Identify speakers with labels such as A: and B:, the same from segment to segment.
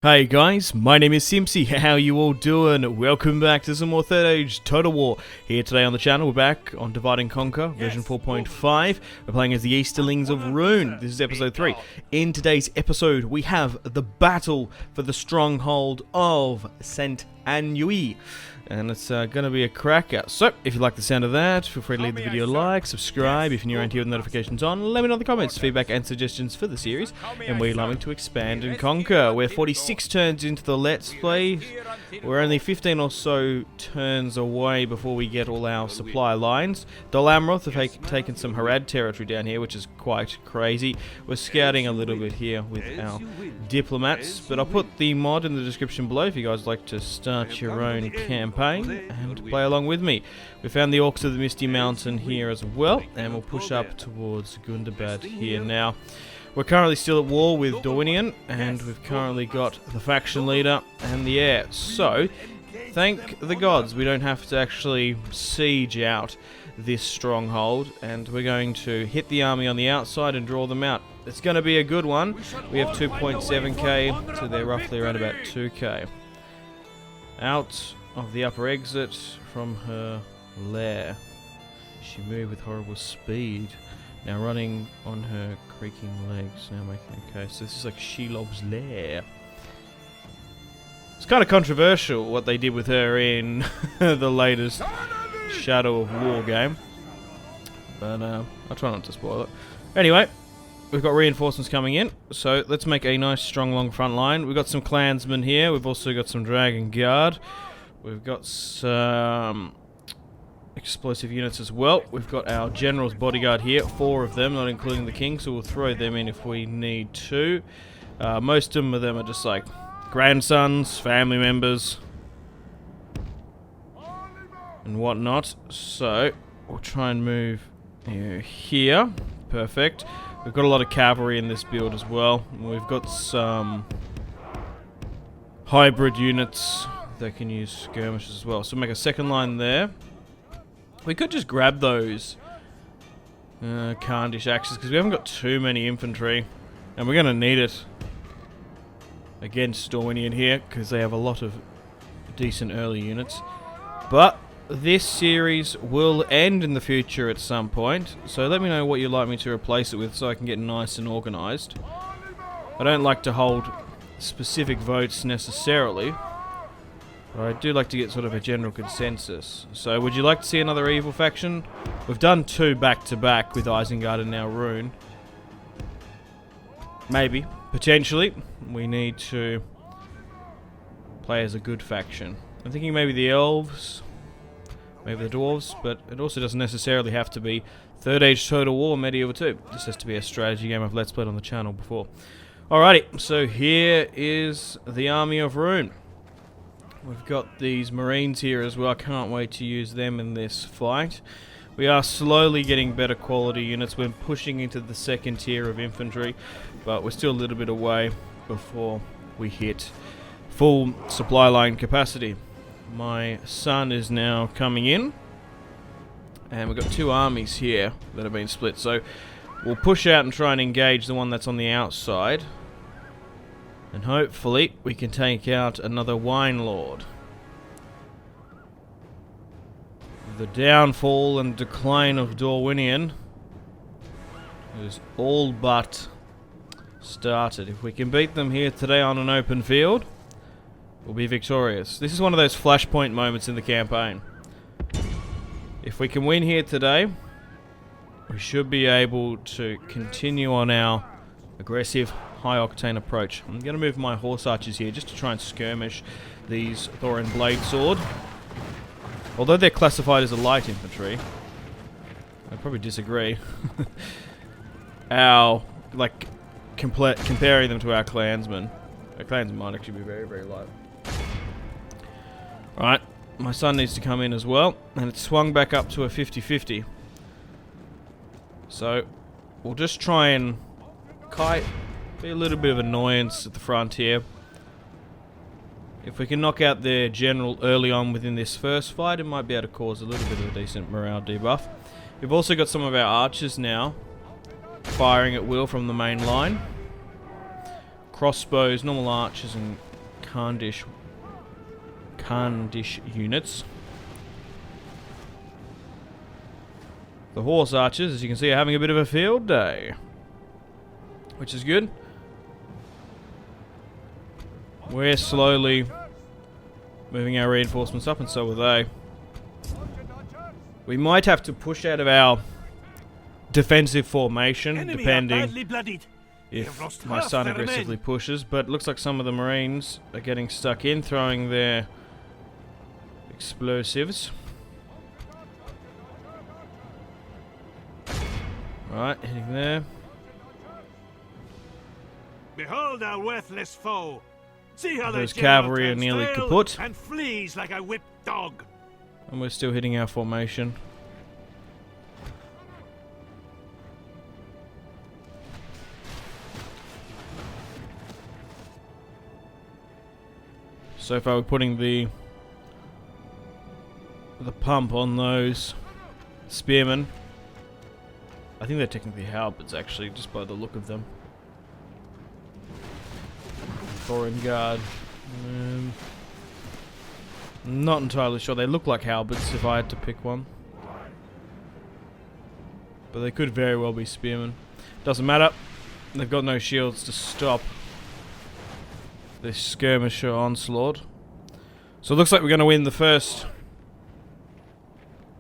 A: Hey guys, my name is Simpzy. How you all doing? Welcome back to some more Third Age Total War. Here today on the channel, we're back on Divide and Conquer, version 4.5. We're playing as the Easterlings of Rhun. This is episode 3. In today's episode, we have the battle for the stronghold of St. Enedwiath. And it's going to be a cracker. So, if you like the sound of that, feel free to leave the video a like, subscribe if you're new around here with notifications on. Let me know in the comments feedback and suggestions for the series, and where you'd like me to expand and conquer. We're 46 turns into the Let's Play. We're only 15 or so turns away before we get all our supply lines. Dol Amroth have taken some Harad territory down here, which is quite crazy. We're scouting a little bit here with our diplomats, but I'll put the mod in the description below if you guys like to start your own campaign and play along with me. We found the Orcs of the Misty Mountain here as well, and we'll push up towards Gundabad here now. We're currently still at war with Dorwinion, and we've currently got the faction leader and the heir. So, thank the gods we don't have to actually siege out this stronghold, and we're going to hit the army on the outside and draw them out. It's going to be a good one. We have 2.7k, so they're roughly around about 2k. Out of the upper exit from her lair. She moved with horrible speed. Now running on her creaking legs. Now making okay. So this is like Shelob's lair. It's kind of controversial what they did with her in the latest Shadow of War game. But I'll try not to spoil it. Anyway, we've got reinforcements coming in. So let's make a nice strong long front line. We've got some clansmen here. We've also got some dragon guard. We've got some explosive units as well. We've got our general's bodyguard here, 4 of them, not including the king, so we'll throw them in if we need to. Most of them are just like grandsons, family members, and whatnot. So we'll try and move here. Perfect. We've got a lot of cavalry in this build as well. We've got some hybrid units that can use skirmishes as well. So make a second line there. We could just grab those Khandish axes because we haven't got too many infantry, and we're going to need it against Dorwinion here because they have a lot of decent early units. But this series will end in the future at some point, so let me know what you'd like me to replace it with so I can get nice and organised. I don't like to hold specific votes necessarily, but I do like to get sort of a general consensus. So would you like to see another evil faction? We've done 2 back-to-back with Isengard and now Rhun. Maybe. Potentially. We need to play as a good faction. I'm thinking maybe the elves, maybe the dwarves, but it also doesn't necessarily have to be Third Age Total War Medieval 2. This has to be a strategy game I've Let's Played on the channel before. Alrighty, so here is the army of Rhun. We've got these marines here as well. I can't wait to use them in this fight. We are slowly getting better quality units. We're pushing into the second tier of infantry, but we're still a little bit away before we hit full supply line capacity. My son is now coming in, and we've got 2 armies here that have been split. So we'll push out and try and engage the one that's on the outside. And hopefully we can take out another wine lord. The downfall and decline of Dorwinion is all but started. If we can beat them here today on an open field, we'll be victorious. This is one of those flashpoint moments in the campaign. If we can win here today, we should be able to continue on our aggressive high-octane approach. I'm going to move my horse archers here just to try and skirmish these Thorin Blade Sword. Although they're classified as a light infantry, I'd probably disagree. Comparing them to our clansmen. Our clansmen might actually be very, very light. Alright, my son needs to come in as well, and it's swung back up to a 50-50. So, we'll just try and be a little bit of annoyance at the front here. If we can knock out their general early on within this first fight, it might be able to cause a little bit of a decent morale debuff. We've also got some of our archers now firing at will from the main line. crossbows, normal archers, and Khandish units. The horse archers, as you can see, are having a bit of a field day, which is good. We're slowly moving our reinforcements up, and so are they. We might have to push out of our defensive formation, depending if my son aggressively pushes, but it looks like some of the Marines are getting stuck in, throwing their explosives. Right, hitting there.
B: Behold our worthless foe. See how
A: those cavalry are nearly kaput.
B: And flees like a whipped dog.
A: And we're still hitting our formation. So far we're putting the pump on those spearmen. I think they're technically halberds actually, just by the look of them. Foreign guard. Not entirely sure. They look like halberds if I had to pick one. But they could very well be spearmen. Doesn't matter. They've got no shields to stop this skirmisher onslaught. So it looks like we're going to win the first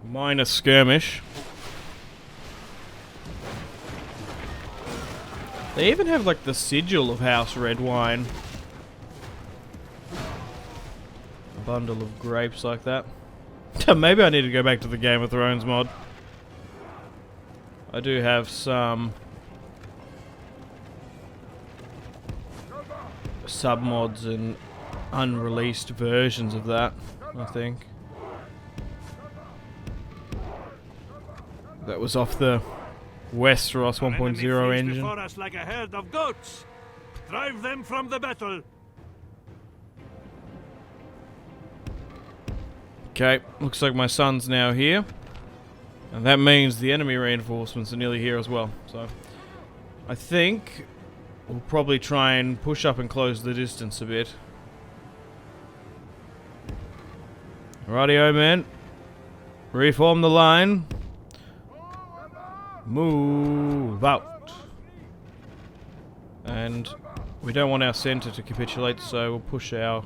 A: minor skirmish. They even have like the sigil of House Redwine. A bundle of grapes like that. Maybe I need to go back to the Game of Thrones mod. I do have some submods and unreleased versions of that, I think. That was off the Westeros 1.0 engine.
B: Before us like a herd of goats. Drive them from the battle.
A: Okay, looks like my son's now here. And that means the enemy reinforcements are nearly here as well. So I think we'll probably try and push up and close the distance a bit. Rightio, man. Reform the line. Move out. And we don't want our center to capitulate, so we'll push our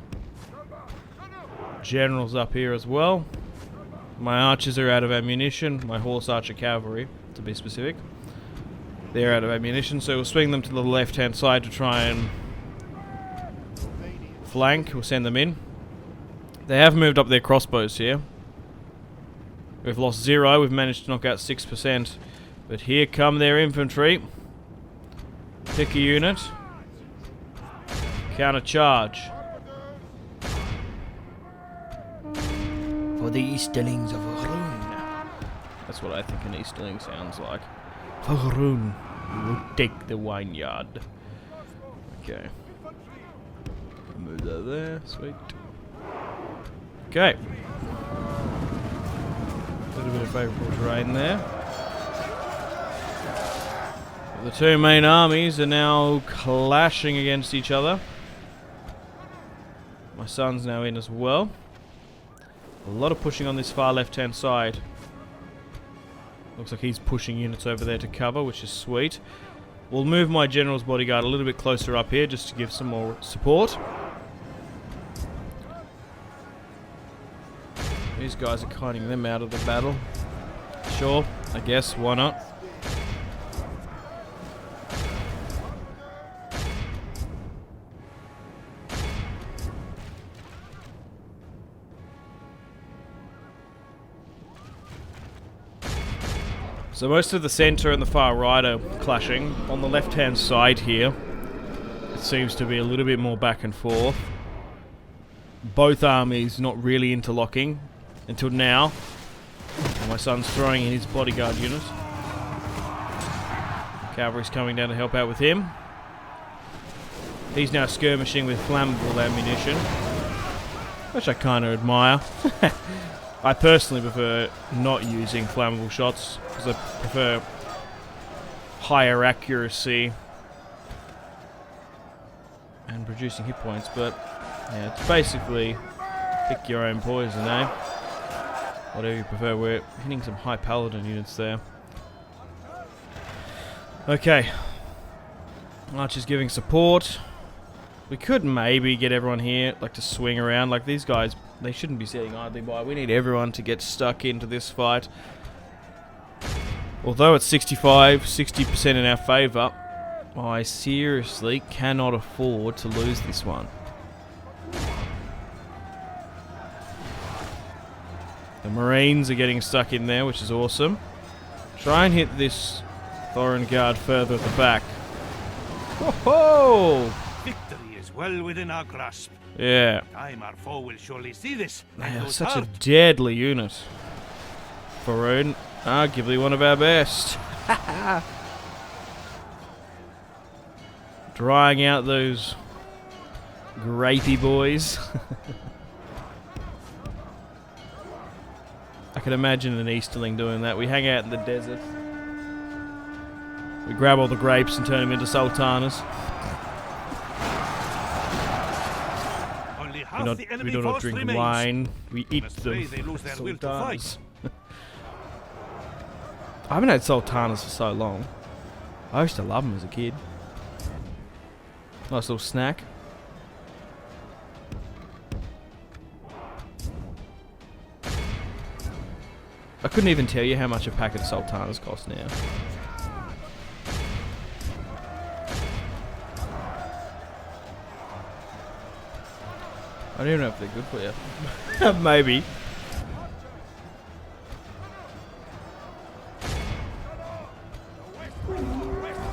A: generals up here as well. My archers are out of ammunition. My horse archer cavalry, to be specific. They're out of ammunition, so we'll swing them to the left-hand side to try and flank. We'll send them in. They have moved up their crossbows here. We've lost 0. We've managed to knock out 6%. But here come their infantry. Pick a unit. Counter charge. For the Easterlings of Rhun. That's what I think an Easterling sounds like. For Rhun, we will take the vineyard. Okay. Move that there. Sweet. Okay. A little bit of favourable terrain there. The two main armies are now clashing against each other. My son's now in as well. A lot of pushing on this far left-hand side. Looks like he's pushing units over there to cover, which is sweet. We'll move my general's bodyguard a little bit closer up here just to give some more support. These guys are kiting them out of the battle. Sure, I guess, why not? So most of the centre and the far right are clashing. On the left-hand side here, it seems to be a little bit more back and forth. Both armies not really interlocking until now. And my son's throwing in his bodyguard unit. Cavalry's coming down to help out with him. He's now skirmishing with flammable ammunition, which I kind of admire. I personally prefer not using flammable shots because I prefer higher accuracy and producing hit points, but Yeah, it's basically pick your own poison, eh? Whatever you prefer. We're hitting some high paladin units there. Okay. Archer's giving support. We could maybe get everyone here, like, to swing around. Like, these guys, they shouldn't be sitting idly by. We need everyone to get stuck into this fight. Although it's 60% in our favour, I seriously cannot afford to lose this one. The Marines are getting stuck in there, which is awesome. Try and hit this Thorin guard further at the back. Ho-ho!
B: Victory is well within our grasp.
A: Yeah.
B: Time our foe will surely see this.
A: They are such a deadly unit. Rhun, arguably one of our best. Drying out those grapey boys. I can imagine an Easterling doing that. We hang out in the desert. We grab all the grapes and turn them into sultanas.
B: Only half the enemy
A: We do not
B: force
A: drink
B: remains.
A: wine. We eat
B: Must
A: them.
B: they lose their will to
A: Sultanas.
B: fight.
A: I haven't had sultanas for so long. I used to love them as a kid. Nice little snack. I couldn't even tell you how much a packet of sultanas cost now. I don't even know if they're good for you. Maybe.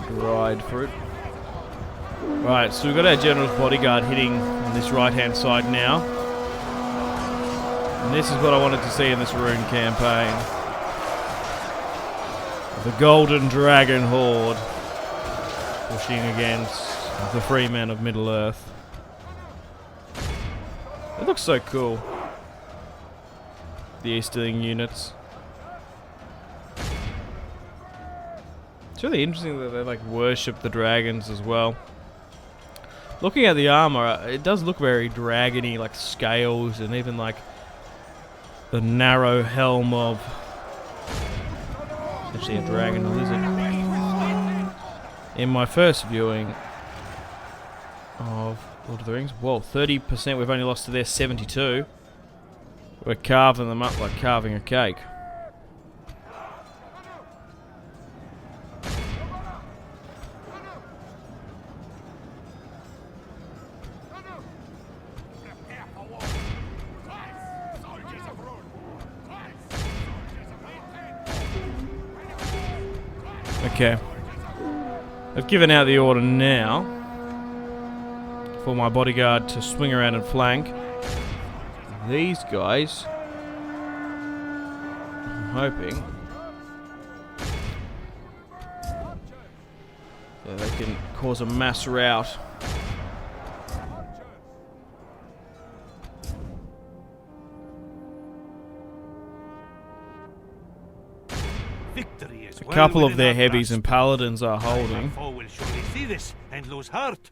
A: Dried fruit. Right, so we've got our general's bodyguard hitting on this right-hand side now. And this is what I wanted to see in this Rhun campaign. The Golden Dragon Horde pushing against the free men of Middle-earth. It looks so cool. The Easterling units. It's really interesting that they like worship the dragons as well. Looking at the armor, it does look very dragony, like scales and even like the narrow helm of actually a dragon lizard. In my first viewing of Lord of the Rings, whoa, 30%. We've only lost to their 72. We're carving them up like carving a cake. Okay. I've given out the order now for my bodyguard to swing around and flank. These guys, I'm hoping that they can cause a mass rout.
B: Victory is
A: A
B: well
A: couple of
B: within
A: their
B: our
A: heavies
B: grasp.
A: and paladins are
B: Our
A: holding.
B: foe will surely see this and lose heart.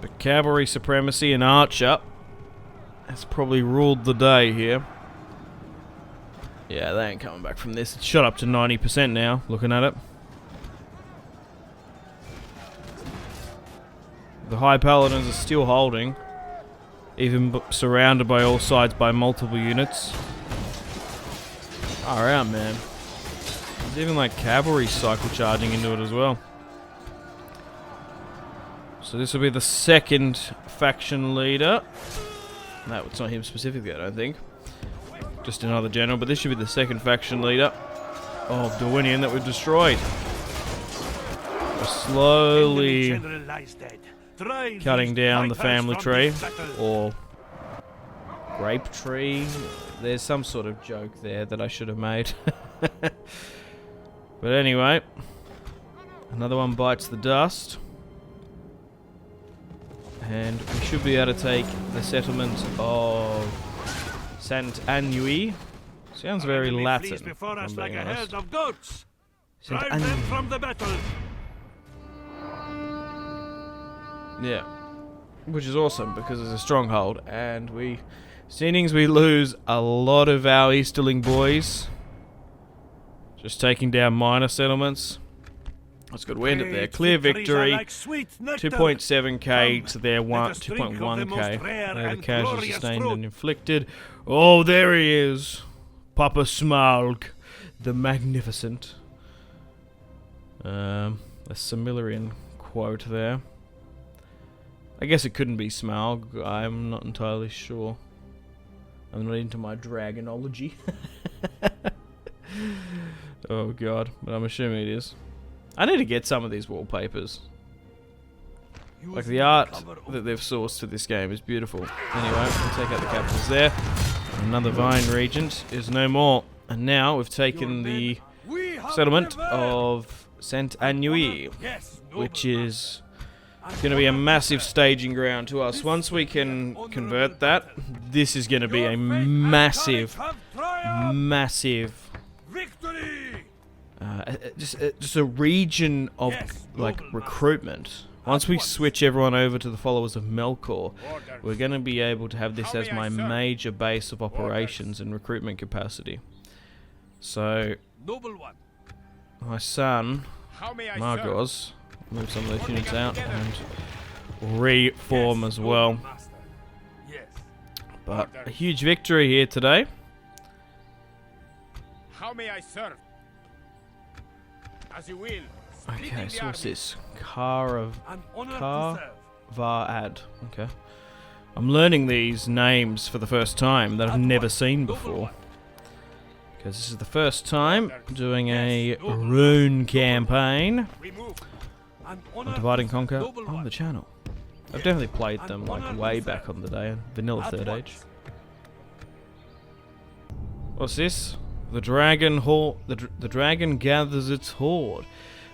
A: But cavalry supremacy and archer has probably ruled the day here. Yeah, they ain't coming back from this. It's shot up to 90% now, looking at it. The high paladins are still holding, even surrounded by all sides by multiple units. Far out, man. There's even like cavalry cycle charging into it as well. So this will be the second faction leader. No, it's not him specifically, I don't think. Just another general, but this should be the second faction leader of Dorwinion that we've destroyed. We're slowly cutting down the family tree, or grape tree. There's some sort of joke there that I should have made. But anyway, another one bites the dust. And we should be able to take the settlement of Sant Annui. Sounds very Latin.
B: Before us
A: if I'm
B: like
A: being
B: a
A: honest.
B: herd of goats.
A: Sant
B: Drive them
A: Annui.
B: from the battle.
A: Yeah. which is awesome because it's a stronghold, and seemings we lose a lot of our Easterling boys. Just taking down minor settlements. That's good. We ended there. Clear victory. 2.7k to their 2.1k. They're the casualties sustained and inflicted. Oh, there he is. Papa Smaug, the Magnificent. A Silmarillion quote there. I guess it couldn't be Smaug. I'm not entirely sure. I'm not into my dragonology. Oh god, but I'm assuming it is. I need to get some of these wallpapers. Like, the art that they've sourced for this game is beautiful. Anyway, we'll take out the capitals there. Another Vine Regent is no more. And now we've taken the settlement of Saint Anui, which is going to be a massive staging ground to us. Once we can convert that, this is going to be a massive just a region of like recruitment. Once we switch everyone over to the followers of Melkor, we're going to be able to have this as my major base of operations and recruitment capacity. So, my son, Margos, move some of those units out and reform as well. But a huge victory here today.
C: How may I serve? As you will.
A: Okay, so what's this? Varad. Okay. I'm learning these names for the first time that I've never seen before. Because this is the first time doing a Rhun campaign on Divide and Conquer on the channel. I've definitely played them like way back on the day, vanilla 3rd Age. What's this? The dragon gathers its horde.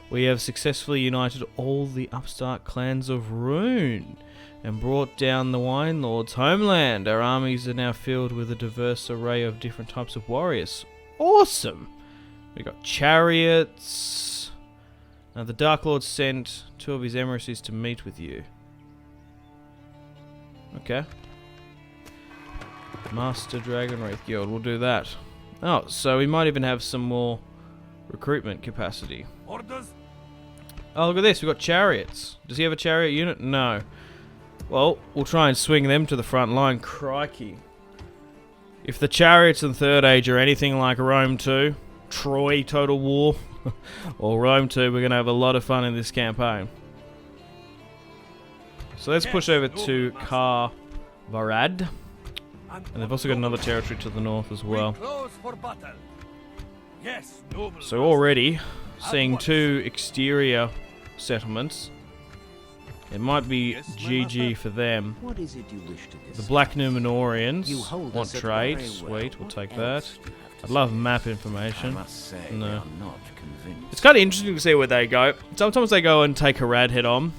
A: We have successfully united all the upstart clans of Rhun and brought down the Wine Lord's homeland. Our armies are now filled with a diverse array of different types of warriors. Awesome! We got chariots. Now the Dark Lord sent 2 of his emissaries to meet with you. Okay. Master Dragon Wraith Guild, we'll do that. Oh, so we might even have some more recruitment capacity.
B: Orders?
A: Oh, look at this. We've got chariots. Does he have a chariot unit? No. Well, we'll try and swing them to the front line. Crikey. If the chariots in 3rd Age are anything like Rome 2, Troy Total War, or Rome 2, we're going to have a lot of fun in this campaign. So let's push over to Varad. And they've also got another territory to the north as well. So already seeing 2 exterior settlements. It might be GG for them.
D: What is it you wish to
A: The Black Numenorians want trade. Sweet, we'll take that. I'd love map information. No. It's kind of interesting to see where they go. Sometimes they go and take Harad head on.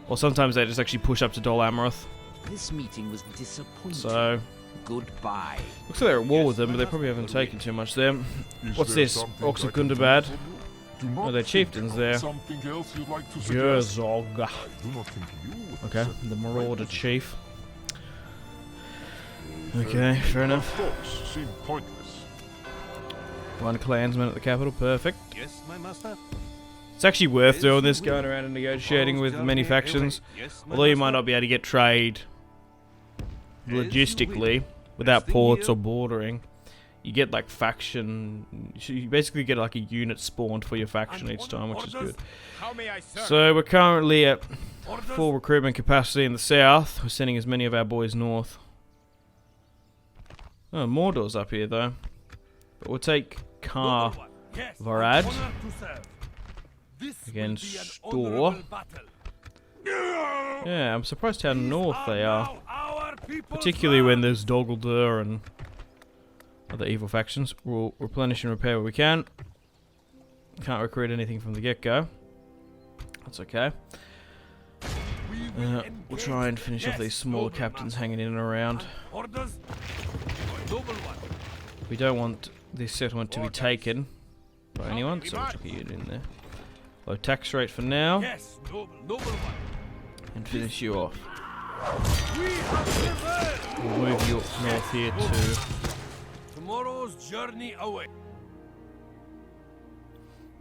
A: Or sometimes they just actually push up to Dol Amroth.
D: This meeting was disappointing.
A: So,
D: goodbye.
A: Looks like they're at war with them, but they probably haven't taken too much there. What's this? Orcs of Gundabad. Oh, they're chieftains there. Gerzog. Okay, the Marauder Chief. Okay, fair enough. One clansman at the capital, perfect.
B: Yes, my master.
A: It's actually worth doing this, going around and negotiating with many factions. Although you might not be able to get trade logistically without ports or bordering. You get like faction, you basically get like a unit spawned for your faction each time, which is good. So we're currently at full recruitment capacity in the south. We're sending as many of our boys north. Oh, Mordor's up here though. But we'll take Varad against Dor. Yeah, I'm surprised how north they are. Particularly when there's Dol Guldor and other evil factions. We'll replenish and repair where we can. Can't recruit anything from the get-go. That's okay. We'll try and finish off these smaller captains hanging in and around. We don't want this settlement to be taken by anyone, so we'll chuck a unit in there. Low tax rate for now. And finish you off.
B: We have prevailed.
A: We'll move you up north here too.
B: Tomorrow's journey away.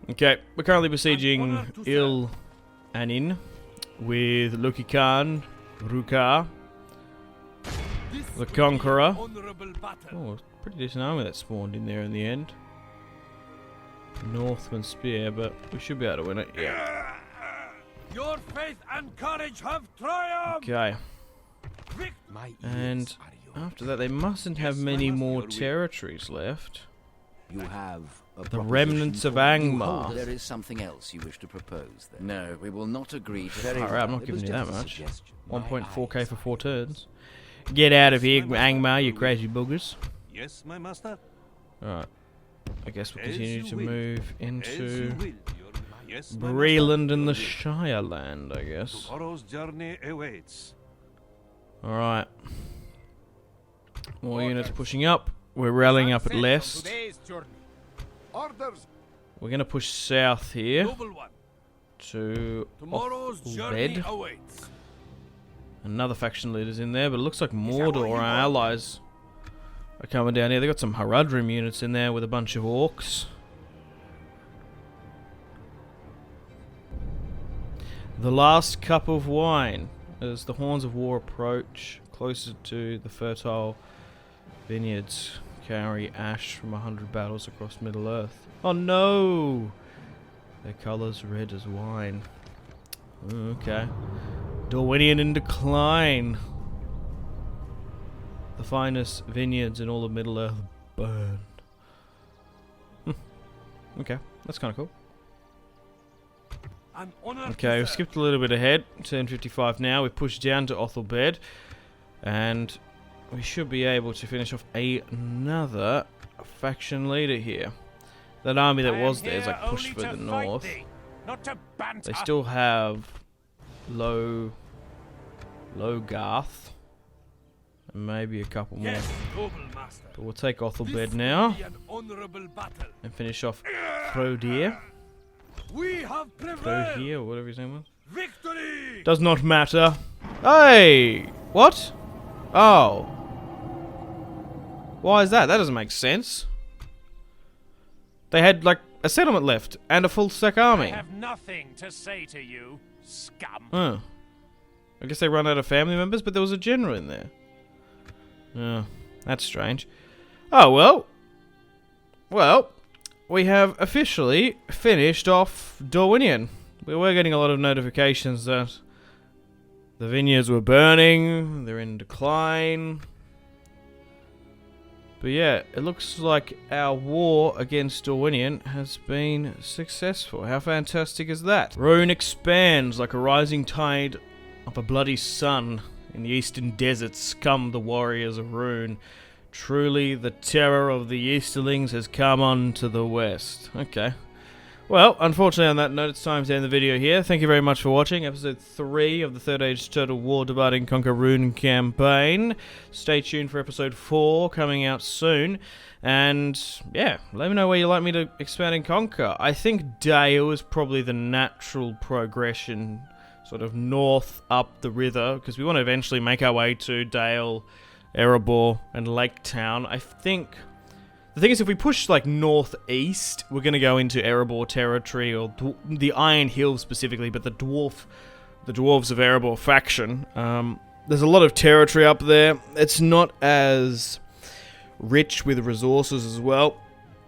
A: Okay, we're currently besieging Il Anin with Lucky Khan, Rukar, the Conqueror. Oh, pretty decent army that spawned in there in the end. Northman Spear, but we should be able to win it. Yeah.
B: Your faith and courage have triumphed.
A: Okay.
D: My ears
A: And
D: are yours.
A: after that, they mustn't have many more territories left.
D: You have a
A: The remnants of Angmar.
C: There is something else you wish to propose, then? No, we will not agree to
D: Very
A: Alright,
D: well.
A: I'm not
D: It
A: giving
D: was
A: you that
D: just a
A: much.
D: suggestion.
A: 1.4k for 4 turns. Get out of here, Angmar, you crazy boogers.
B: Yes, my master.
A: Alright. I guess we'll
B: As
A: continue
B: you
A: to
B: will.
A: move
B: As you
A: into
B: will, yes, my
A: Breeland and the
B: master.
A: Shireland, I guess.
B: Tomorrow's journey awaits.
A: Alright. More units pushing up. We're rallying up at Lest.
B: Orders.
A: We're going to push south here
B: Noble one.
A: to
B: Tomorrow's journey
A: Bed.
B: awaits.
A: Another faction leader's in there, but it looks like Mordor, our allies, are coming down here. They got some Haradrim units in there with a bunch of orcs. The last cup of wine as the horns of war approach closer to the fertile vineyards carry ash from 100 battles across Middle Earth. Oh no! Their colours red as wine. Okay. Dorwinion in decline. The finest vineyards in all of Middle Earth burned. Okay, that's kind of cool.
B: An honor
A: Okay, we've skipped a little bit ahead. 10:55 now. We've pushed down to Othelbed, and we should be able to finish off another faction leader here. That army that was there is like pushed further north. They still have Low Garth, and maybe a couple more.
B: Yes, noble master.
A: But we'll take Othelbed
B: This
A: now
B: will be an honorable battle.
A: and finish off Frodir.
B: We have prevailed.
A: Frodir, or whatever his name was.
B: Victory.
A: Does not matter. Hey! What? Oh. Why is that? That doesn't make sense. They had, like, a settlement left and a full stack army.
B: I have nothing to say to you, scum.
A: Huh. I guess they run out of family members, but there was a general in there. Oh, that's strange. Oh, well. Well, we have officially finished off Dorwinion. We were getting a lot of notifications that the vineyards were burning, they're in decline. But yeah, it looks like our war against Dorwinion has been successful. How fantastic is that? Rhun expands like a rising tide of a bloody sun. In the eastern deserts come the warriors of Rhun. Truly, the terror of the Easterlings has come on to the west. Okay. Well, unfortunately on that note, it's time to end the video here. Thank you very much for watching episode 3 of the Third Age Total War Divide and Conquer Rhun campaign. Stay tuned for episode 4 coming out soon. And yeah, let me know where you'd like me to expand and conquer. I think Dale is probably the natural progression, sort of north up the river, because we want to eventually make our way to Dale, Erebor, and Lake Town. I think the thing is, if we push like northeast, we're going to go into Erebor territory, or the Iron Hills specifically, but the dwarves of Erebor faction. There's a lot of territory up there. It's not as rich with resources as well.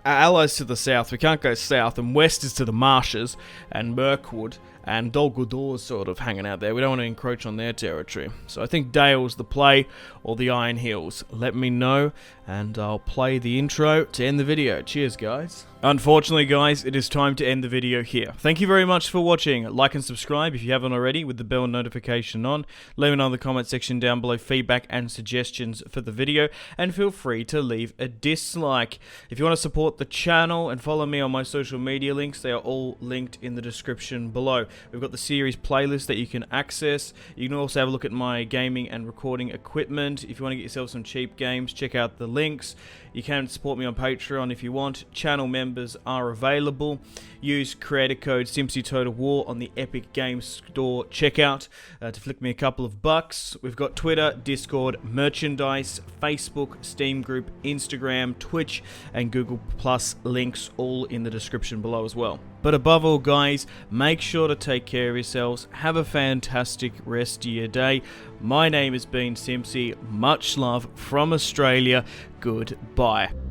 A: Our allies to the south, we can't go south, and west is to the marshes and Mirkwood, and Dol Guldor is sort of hanging out there. We don't want to encroach on their territory. So I think Dale's the play, or the Iron Hills. Let me know, and I'll play the intro to end the video. Cheers, guys. Unfortunately, guys, it is time to end the video here. Thank you very much for watching. Like and subscribe if you haven't already with the bell notification on. Let me know in the comment section down below feedback and suggestions for the video, and feel free to leave a dislike. If you want to support the channel and follow me on my social media links, they are all linked in the description below. We've got the series playlist that you can access. You can also have a look at my gaming and recording equipment. If you want to get yourself some cheap games, check out the links. You can support me on Patreon if you want. Channel members are available. Use creator code SimpzyTotalWar on the Epic Games Store checkout to flick me a couple of bucks. We've got Twitter, Discord, merchandise, Facebook, Steam group, Instagram, Twitch, and Google Plus links all in the description below as well. But above all, guys, make sure to take care of yourselves. Have a fantastic rest of your day. My name has been Simpzy. Much love from Australia. Goodbye.